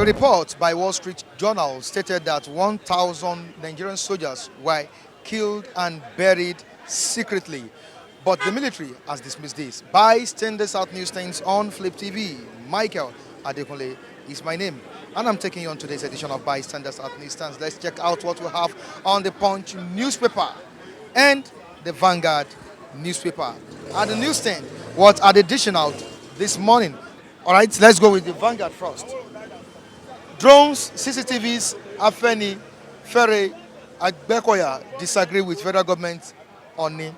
A report by Wall Street Journal stated that 1,000 Nigerian soldiers were killed and buried secretly. But the military has dismissed this. Bystanders South News Things on Flip TV. Michael Adekunle is my name. And I'm taking you on today's edition of Bystanders South News Things. Let's check out what we have on the Punch newspaper and the Vanguard newspaper. At the newsstand, what are they dishing out this morning? All right, let's go with the Vanguard first. Drones, CCTVs, Afenifere, Agbekoya disagree with federal government on it.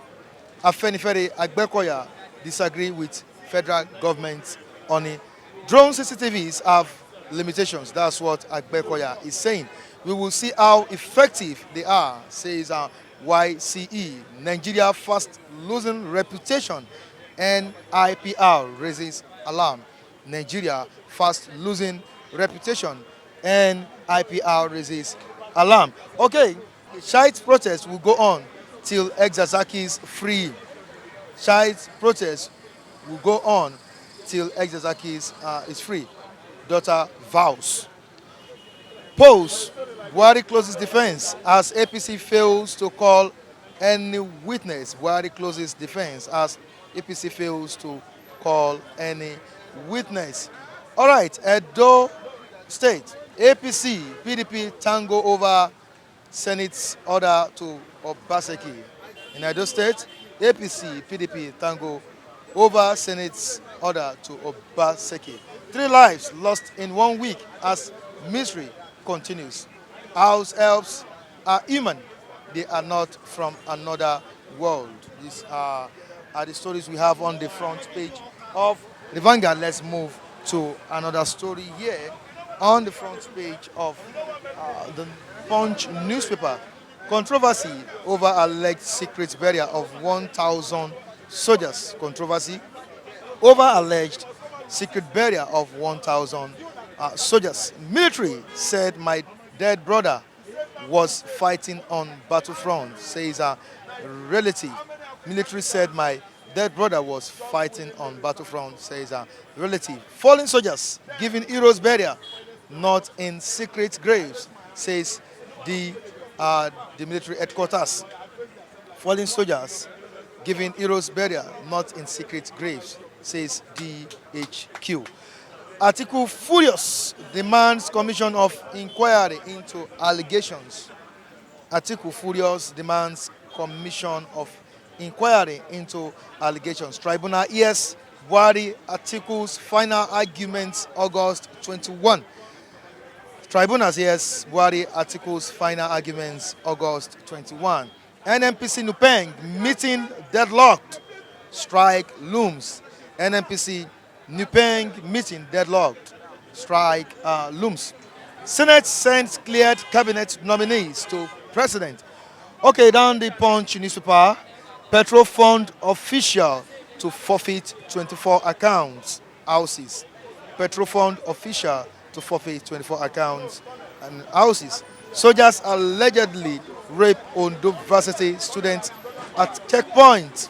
Afenifere, Agbekoya disagree with federal government on it. Drone CCTVs have limitations. That's what Agbekoya is saying. We will see how effective they are, says YCE. Nigeria fast losing reputation, and IPR raises alarm. Nigeria fast losing reputation, and IPR raises alarm. Okay, the Shite protest will go on till Exazaki is free. Shite protest will go on till Exazaki is free. Daughter vows. Polls. Buhari closes defense as APC fails to call any witness. Buhari closes defense as APC fails to call any witness. All right, Edo State, APC, PDP tango over Senate's order to Obaseki. In Edo State, APC, PDP tango over Senate's order to Obaseki. 3 lives lost in 1 week as misery continues. House helps are human. They are not from another world. These are the stories we have on the front page of the Vanguard. Let's move to another story here on the front page of the Punch newspaper. Controversy over alleged secret burial of 1,000 soldiers. Controversy over alleged secret burial of 1,000 soldiers. Military said my dead brother was fighting on battlefront, says a relative. Military said my dead brother was fighting on battlefront, says a relative. Fallen soldiers giving heroes burial, not in secret graves, says the military headquarters. Fallen soldiers giving heroes burial, not in secret graves, says DHQ. Article furious demands commission of inquiry into allegations. Article furious demands commission of inquiry into allegations. Tribunal hears Buhari articles final arguments August 21. Tribunal hears Buhari articles final arguments August 21. NNPC Nupeng meeting deadlocked. Strike looms. NNPC Nupeng meeting deadlocked. Strike looms. Senate sends cleared cabinet nominees to president. Okay, down the Punch newspaper. Petrol fund official to forfeit 24 accounts, houses. Petrol fund official to forfeit 24 accounts and houses. Soldiers allegedly rape Ondo Varsity students at checkpoint.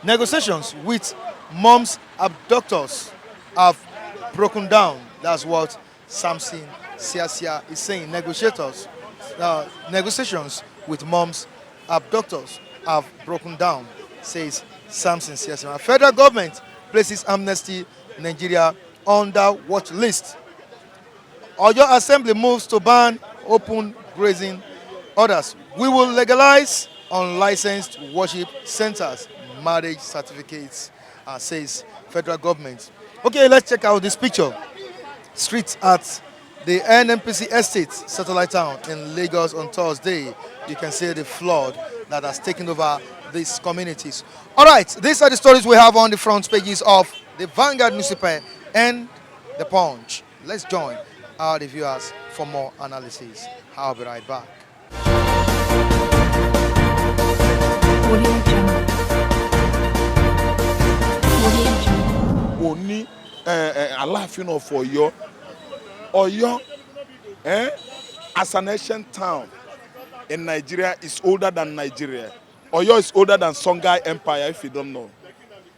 Negotiations with mom's abductors have broken down. That's what Samson Siasia is saying. Negotiations with mom's abductors have broken down, says Samson Siasia. Federal government places Amnesty Nigeria under watch list. Oyo Assembly moves to ban open grazing orders. We will legalize unlicensed worship centers, marriage certificates, says federal government. Okay, let's check out this picture. Streets at the NNPC Estate Satellite Town in Lagos on Thursday. You can see the flood that has taken over these communities. All right, these are the stories we have on the front pages of the Vanguard newspaper and the Punch. Let's join our reviewers for more analysis. I'll be right back. Oni Aláàfin of Ọ̀yọ́, as an ancient town in Nigeria is older than Nigeria. Ọ̀yọ́ is older than Songhai Empire, if you don't know.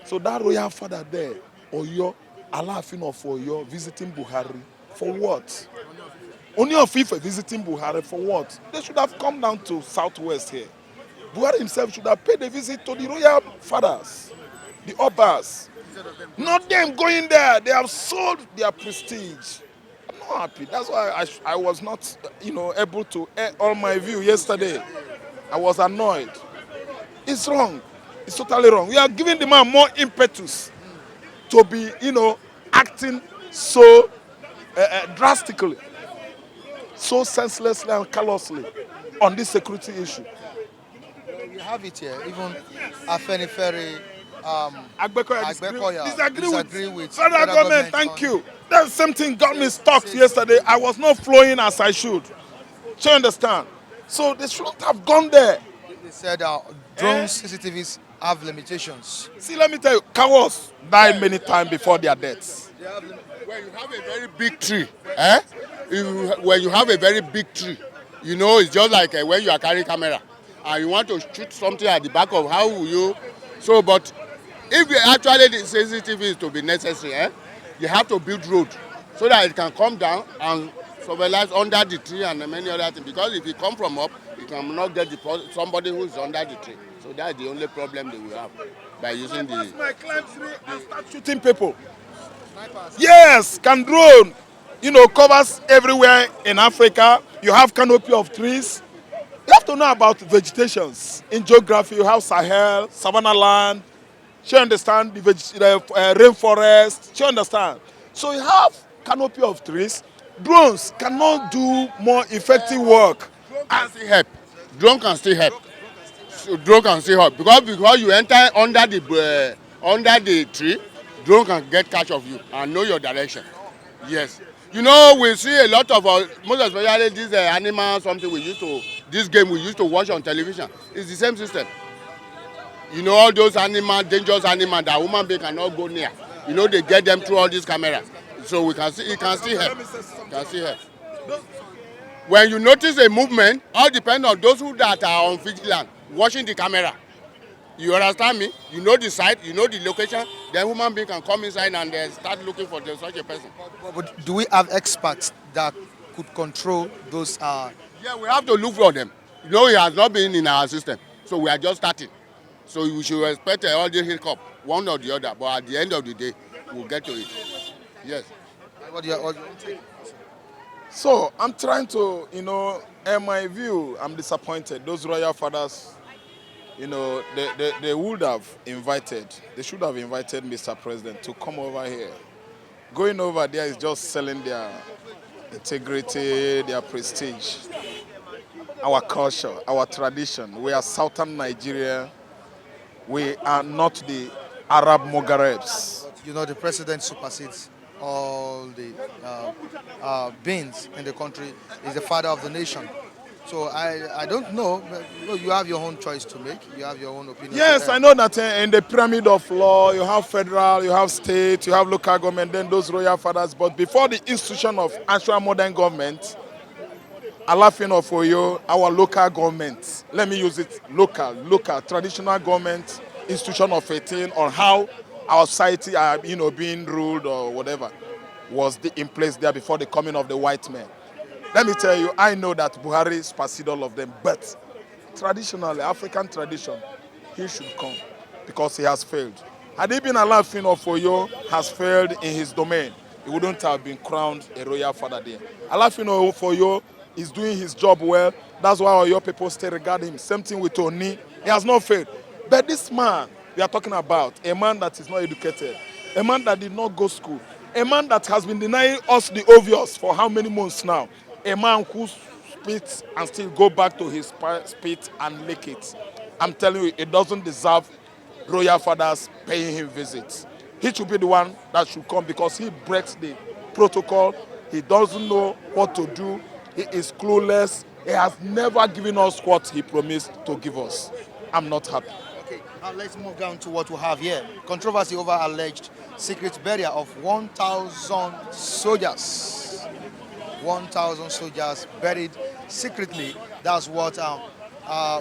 So that royal father there, Ọ̀yọ́, Aláàfin of Ọ̀yọ́, visiting Buhari, For what? Only of Ife visiting Buhari for what? They should have come down to Southwest here. Buhari himself should have paid a visit to the royal fathers, the Obas. Not them going there. They have sold their prestige. I'm not happy. That's why I was not, able to air all my view yesterday. I was annoyed. It's wrong. It's totally wrong. We are giving the man more impetus to be, acting so drastically, so senselessly and callously on this security issue. We have it here. Even Afenifere, Agbekoya Agbekoya disagree with with federal government. Thank on you. That same thing got me stuck yesterday. I was not flowing as I should. Do you understand? So they shouldn't have gone there. They said drone CCTVs have limitations. See, let me tell you, cowards die many times before their deaths. When you have a very big tree, when you have a very big tree, it's just like when you are carrying camera and you want to shoot something at the back of, how will you? So, but if actually the CCTV is to be necessary, you have to build road so that it can come down and surveillance under the tree and many other things. Because if you come from up, you cannot get somebody who is under the tree. So that's the only problem they will have by using the. My climb through and start shooting people. Yes, can drone, covers everywhere in Africa. You have canopy of trees. You have to know about vegetations. In geography, you have Sahel, Savannah land. Do you understand? The rainforest. Do you understand? So you have canopy of trees. Drones cannot do more effective work. Can still help. Drone can still help. So drone can still help because you enter under the tree, drone can get catch of you and know your direction. Yes. We see a lot of most especially this animal something this game we used to watch on television. It's the same system. All those dangerous animals that human being cannot go near. They get them through all these cameras. So we can see it can still help. Can still help. When you notice a movement, all depends on those that are on vigilant, watching the camera. You understand me? You know the site, you know the location, then human being can come inside and start looking for such a person. But do we have experts that could control those? Yeah, we have to look for them. It has not been in our system, so we are just starting. So we should expect all the hiccup, one or the other, but at the end of the day, we'll get to it. Yes. What do you take? So I'm trying to, air my view. I'm disappointed. Those royal fathers, they would have they should have invited Mr. President to come over here. Going over there is just selling their integrity, their prestige, our culture, our tradition. We are Southern Nigeria. We are not the Arab Mogharebs. The president supersedes all the beings in the country. Is the father of the nation. So I don't know. You have your own choice to make. You have your own opinion. Yes, I know that in the pyramid of law, you have federal, you have state, you have local government, then those royal fathers. But before the institution of actual modern government, Alafin of Oyo, our local government, let me use it, local, traditional government, institution of 18, on how our society are, being ruled or whatever, was in place there before the coming of the white men. Let me tell you, I know that Buhari superseded all of them, but traditionally, African tradition, he should come because he has failed. Had he been Alafin of Oyo has failed in his domain, he wouldn't have been crowned a royal father there. Alafin of Oyo is doing his job well. That's why Oyo people still regard him. Same thing with Oni. He has not failed. But this man we are talking about, a man that is not educated, a man that did not go school, a man that has been denying us the obvious for how many months now, a man who spits and still go back to his spit and lick it. I'm telling you, it doesn't deserve royal fathers paying him visits. He should be the one that should come because he breaks the protocol. He doesn't know what to do. He is clueless. He has never given us what he promised to give us. I'm not happy. Okay, now let's move down to what we have here. Controversy over alleged secret burial of 1,000 soldiers. 1,000 soldiers buried secretly. That's what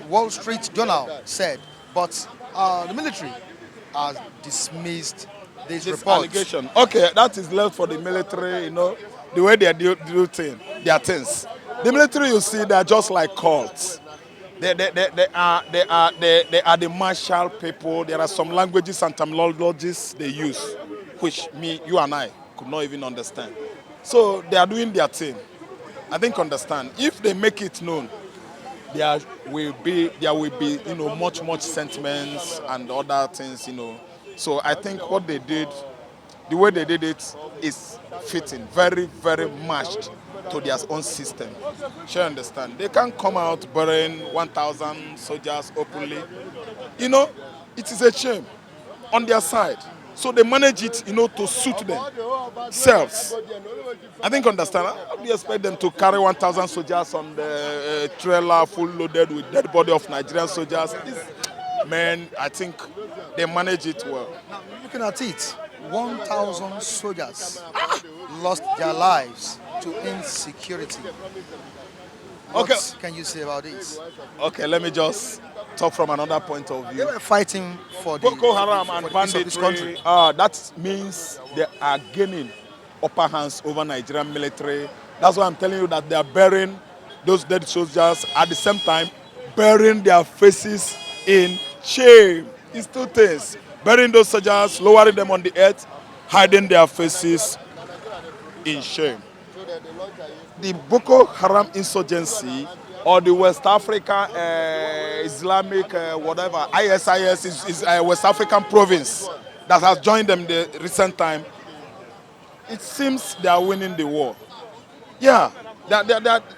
Wall Street Journal said. But the military has dismissed this report. Allegation. Okay, that is left for the military, the way they do their things. The military, you see, they are just like cults. They are the martial people. There are some languages and terminologies they use, which me, you and I could not even understand. So they are doing their thing. I think understand. If they make it known, there will be much sentiments and other things. So I think what they did, the way they did it, is fitting, very matched to their own system. Sure, understand? They can't come out burying 1,000 soldiers openly. You know, it is a shame on their side. So they manage it, to suit themselves. I think understand. How do you expect them to carry 1,000 soldiers on the trailer full loaded with dead body of Nigerian soldiers? Man, I think they manage it well. Now, looking at it, 1,000 soldiers lost their lives to insecurity. What Okay, can you say about this? okay. Let me just talk from another point of They view. were fighting for the, Boko Haram and for the peace of this country. banditry, that means they are gaining upper hands over Nigerian military. That's why I'm telling you that they are burying those dead soldiers at the same time, burying their faces in shame. It's two things. Burying those soldiers, lowering them on the earth, hiding their faces in shame. The Boko Haram insurgency or the West African Islamic whatever ISIS is a West African province that has joined them the recent time. It seems they are winning the war. Yeah,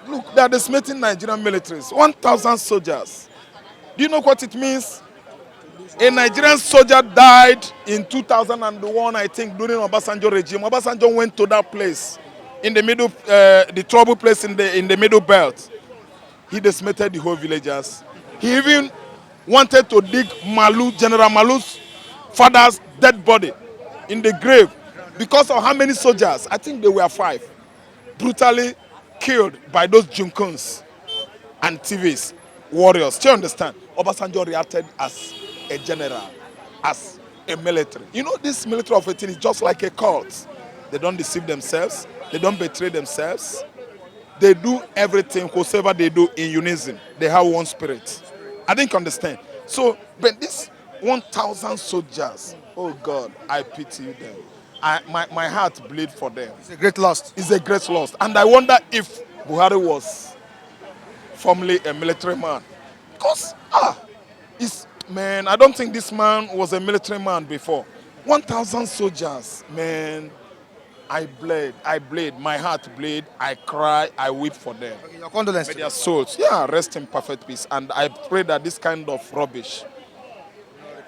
look, they are decimating Nigerian militaries. 1,000 soldiers. Do you know what it means? A Nigerian soldier died in 2001, I think, during Obasanjo regime. Obasanjo went to that place in the middle, the trouble place in the middle belt. He decimated the whole villagers. He even wanted to dig General Malu's father's dead body in the grave because of how many soldiers, I think there were 5, brutally killed by those junkuns and TVs, warriors. Do you understand? Obasanjo reacted as a general, as a military. This military of 18 is just like a cult. They don't deceive themselves. They don't betray themselves. They do everything, whatsoever they do, in unison. They have one spirit. I didn't understand. So, but this 1,000 soldiers, oh God, I pity them. My heart bleeds for them. It's a great loss. It's a great loss. And I wonder if Buhari was formerly a military man. Because, man, I don't think this man was a military man before. 1,000 soldiers, man. I bleed, my heart bleed, I cry, I weep for them. Okay, your condolences. May their souls, rest in perfect peace. And I pray that this kind of rubbish,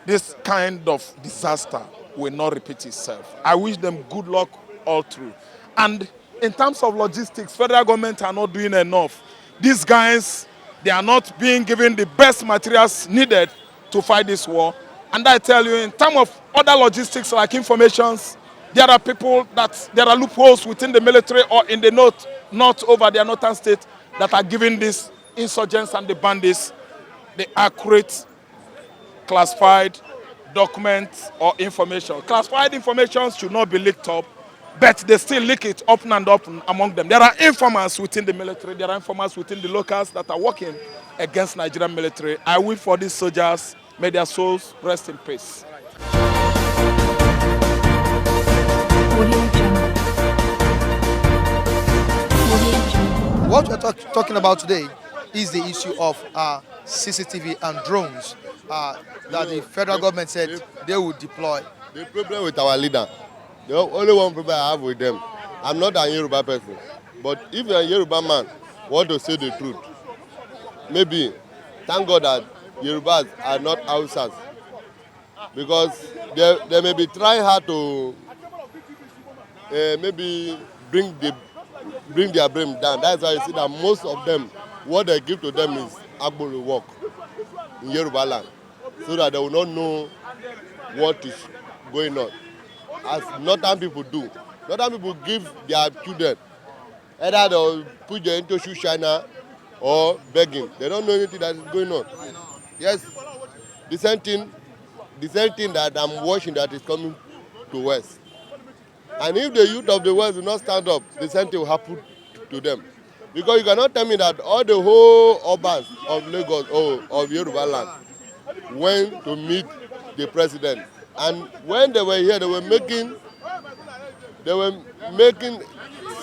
this kind of disaster will not repeat itself. I wish them good luck all through. And in terms of logistics, federal government are not doing enough. These guys, they are not being given the best materials needed to fight this war. And I tell you, in terms of other logistics like informations, there are there are loopholes within the military or in the north over their northern state that are giving these insurgents and the bandits the accurate, classified documents or information. Classified information should not be leaked up, but they still leak it up and up among them. There are informants within the military, there are informants within the locals that are working against Nigerian military. I wish for these soldiers, may their souls rest in peace. What we're talking about today is the issue of CCTV and drones that the federal government said they would deploy. The problem with our leader, the only one problem I have with them, I'm not a Yoruba person, but if you're a Yoruba man, want to say the truth, maybe thank God that Yorubas are not Hausas, because they may be trying hard to maybe bring their brain down. That's why you see that most of them, what they give to them is Agbolo work in Yoruba land, so that they will not know what is going on. As northern people do. Northern people give their children, either they will put them into shoe shiner or begging. They don't know anything that is going on. Yes, the same thing that I'm watching that is coming to West. And if the youth of the West do not stand up, the same thing will happen to them. Because you cannot tell me that all the whole urbans of Lagos or of Yoruba land went to meet the president. And when they were here, they were making,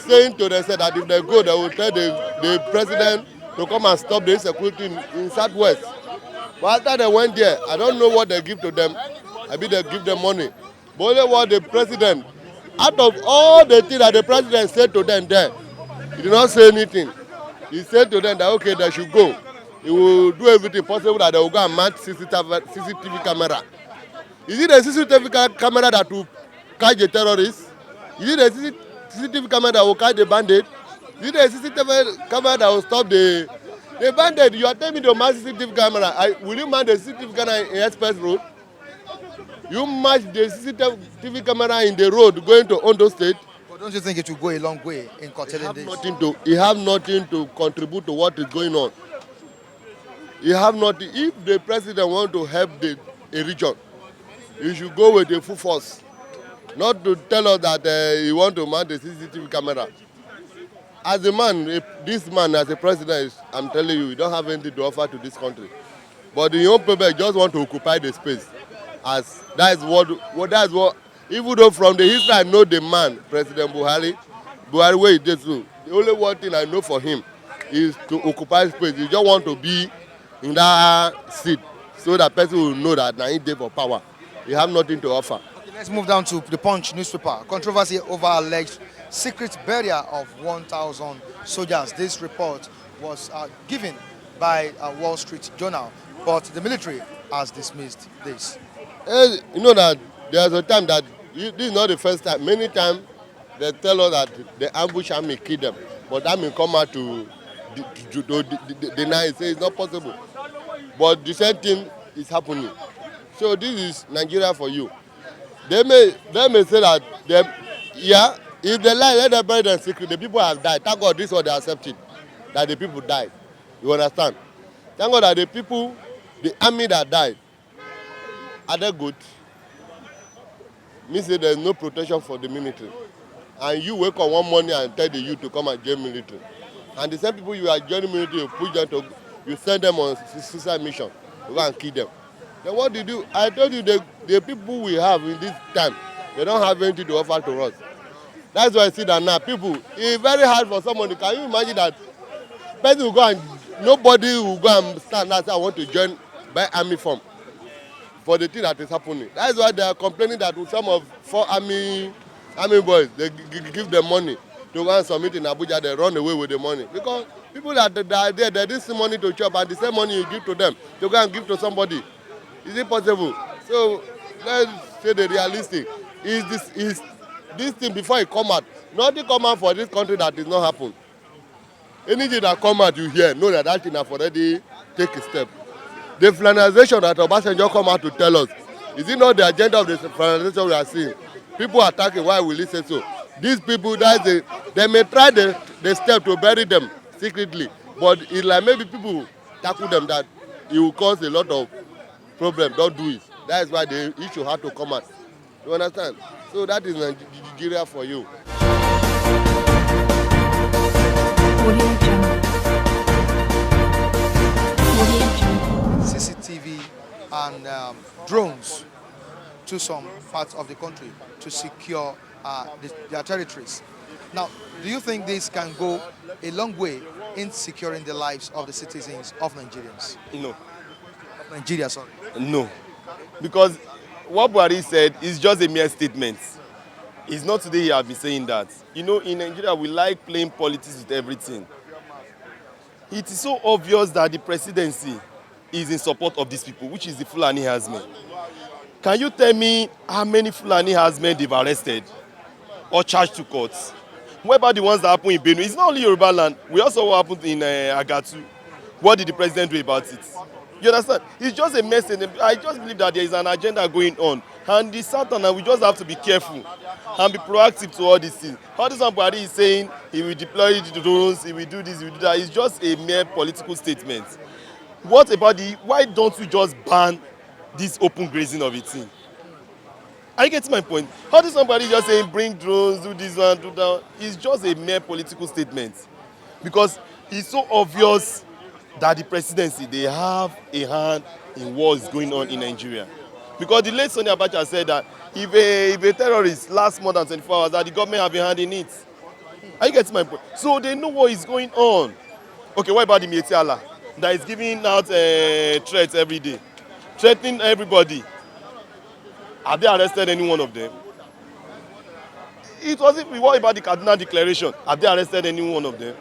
saying to themselves that if they go, they will tell the president to come and stop the insecurity in Southwest. But after they went there, I don't know what they give to them. Maybe they give them money. But only what the president, out of all the things that the president said to them there, he did not say anything. He said to them that, okay, they should go. He will do everything possible that they will go and mount CCTV camera. Is it the CCTV camera that will catch the terrorists? Is it the CCTV camera that will catch the bandit? Is it the CCTV camera that will stop the bandit? You are telling me to mount CCTV camera. Will you mount the CCTV camera in Express Road? You match the CCTV camera in the road going to Ondo State. But don't you think it will go a long way in curtailing this? It have nothing to contribute to what is going on. You have nothing. If the president want to help a region, you should go with the full force. Not to tell us that he want to mount the CCTV camera. As a man, this man as a president, I'm telling you, you don't have anything to offer to this country. But the young people just want to occupy the space. As that's what even though from the history I know the man, President Buhari where he did so. The only one thing I know for him is to occupy space. He just want to be in that seat so that person will know that now he's there for power. He have nothing to offer. Okay, let's move down to the Punch newspaper. Controversy over alleged secret burial of 1,000 soldiers. This report was given by Wall Street Journal, but the military has dismissed this. You know that there's a time that this is not the first time. Many times they tell us that the ambush army kill them, but army come out to deny it, say it's not possible. But the same thing is happening. So this is Nigeria for you. They may say that if they lie, let them bury them secret. The people have died. Thank God this is what they accepted, that the people died. You understand? Thank God that the army that died, are they good? Means that there is no protection for the military. And you wake up one morning and tell the youth to come and join military. And the same people you are joining military, you push them to, you send them on suicide mission to go and kill them. Then what do you do? I told you the people we have in this time, they don't have anything to offer to us. That's why I see that now people, it's very hard for somebody. Can you imagine that person will go and nobody will go and stand and say I want to join by army form for the thing that is happening. That's why they are complaining that some of 4 army boys, they give them money to go and submit in Abuja, they run away with the money. Because people that are there, they need some money to chop, and the same money you give to them, to go and give to somebody. Is it possible? So let's say the realistic. Is this thing before it come out? Nothing come out for this country that is not happen. Anything that come out you hear, know that thing have already take a step. The flanization that Obasanjo come out to tell us, is it not the agenda of the flanization we are seeing? People attacking, why will he say so? These people, they may try the step to bury them secretly, but it's like maybe people tackle them that it will cause a lot of problems. Don't do it. That is why the issue had to come out. You understand? So that is Nigeria for you. CCTV and drones to some parts of the country to secure their territories. Now, do you think this can go a long way in securing the lives of the citizens of Nigerians? No. Of Nigeria, sorry. No. Because what Buhari said is just a mere statement. It's not today he has been saying that. You know, in Nigeria, we like playing politics with everything. It is so obvious that the presidency is in support of these people, which is the Fulani herdsmen. Can you tell me how many Fulani herdsmen they've arrested or charged to courts? What about the ones that happen in Benue? It's not only Yoruba land. We also what happened in Agatu. What did the president do about it? You understand? It's just a message. I just believe that there is an agenda going on. And the Southern, we just have to be careful and be proactive to all these things. All this one Buhari is saying he will deploy the drones, he will do this, he will do that. It's just a mere political statement. What about why don't we just ban this open grazing of a thing? Are you getting my point? How did somebody just saying bring drones, do this one, do that? It's just a mere political statement. Because it's so obvious that the presidency, they have a hand in what is going on in Nigeria. Because the late Sonny Abacha said that if a terrorist lasts more than 24 hours, that the government have a hand in it. Are you getting my point? So they know what is going on. Okay, what about the Mietiala that is giving out threats every day, threatening everybody? Have they arrested any one of them? It wasn't. What about the Kaduna Declaration? Have they arrested any one of them?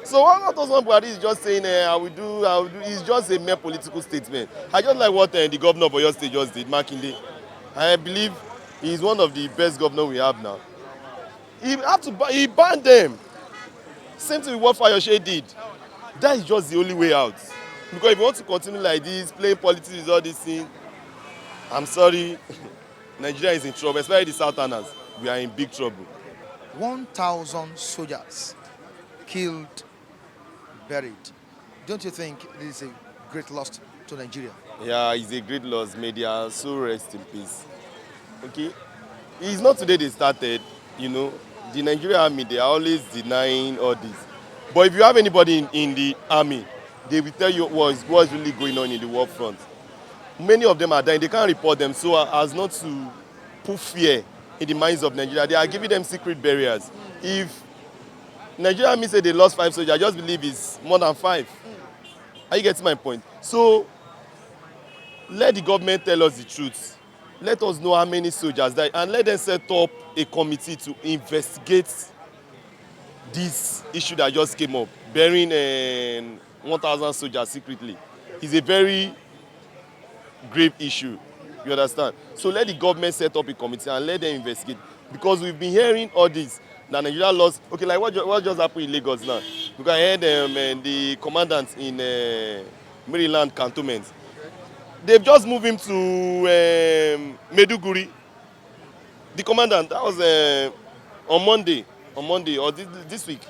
So what Osman Buhari is just saying, I will do, it's just a mere political statement. I just like what the governor of Oyo State just did, Makinde. I believe he's one of the best governors we have now. He banned them. Same thing with what Fayose did. That is just the only way out. Because if you want to continue like this, playing politics with all these things, I'm sorry, Nigeria is in trouble, especially the Southerners. We are in big trouble. 1,000 soldiers killed, buried. Don't you think this is a great loss to Nigeria? Yeah, it's a great loss. May their soul rest in peace. Okay? It's not today they started, you know. The Nigerian army, they are always denying all this. But if you have anybody in the army, they will tell you what's really going on in the war front. Many of them are dying. They can't report them so as not to put fear in the minds of Nigeria. They are giving them secret barriers. If Nigeria army say they lost 5 soldiers, I just believe it's more than 5. Are you getting my point? So let the government tell us the truth. Let us know how many soldiers died and let them set up a committee to investigate this issue that just came up, burying 1,000 soldiers secretly. It's a very grave issue. You understand? So let the government set up a committee and let them investigate. Because we've been hearing all this. That Nigeria lost, okay, like what just happened in Lagos now? Because I heard the commandant in Maryland cantonment, they've just moved him to Meduguri. The commandant, that was on Monday or this week,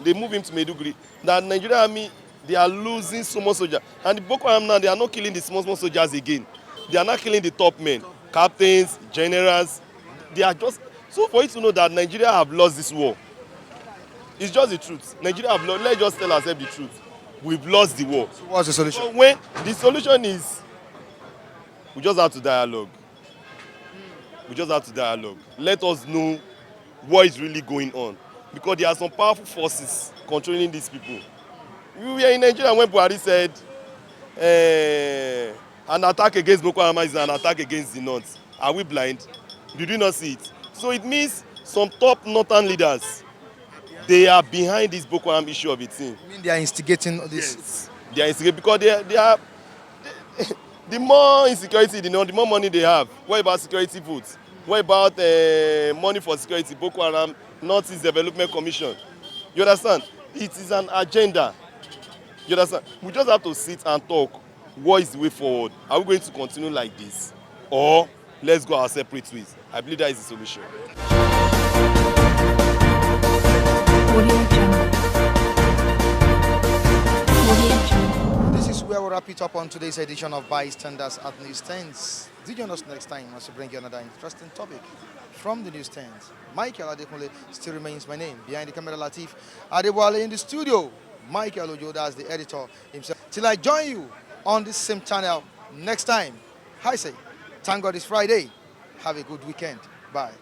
they moved him to Meduguri. That Nigerian army, they are losing so much soldiers. And the Boko Haram now, they are not killing the small soldiers again. They are not killing the top men, captains, generals. They are just... So for you to know that Nigeria have lost this war, it's just the truth. Nigeria have lost. Let's just tell ourselves the truth. We've lost the war. So what's the solution? So when the solution is, we just have to dialogue. We just have to dialogue. Let us know what is really going on, because there are some powerful forces controlling these people. We were in Nigeria when Buhari said an attack against Boko Haram is an attack against the North. Are we blind? Did we not see it? So it means some top northern leaders, they are behind this Boko Haram issue of it. You mean they are instigating this? Yes. They are instigating because they are the more insecurity, the more money they have. What about security votes? What about money for security? Boko Haram, Northeast Development Commission. You understand? It is an agenda. You understand? We just have to sit and talk. What is the way forward? Are we going to continue like this? Or let's go our separate ways? I believe that is the solution. This is where we'll wrap it up on today's edition of Bystanders at Newsstands. Do join us next time as we bring you another interesting topic from the Newsstands. Michael Adekunle still remains my name. Behind the camera, Latif Adewale. In the studio, Michael Ojoda as the editor himself. Till I join you on this same channel next time, I say, thank God it's Friday. Have a good weekend. Bye.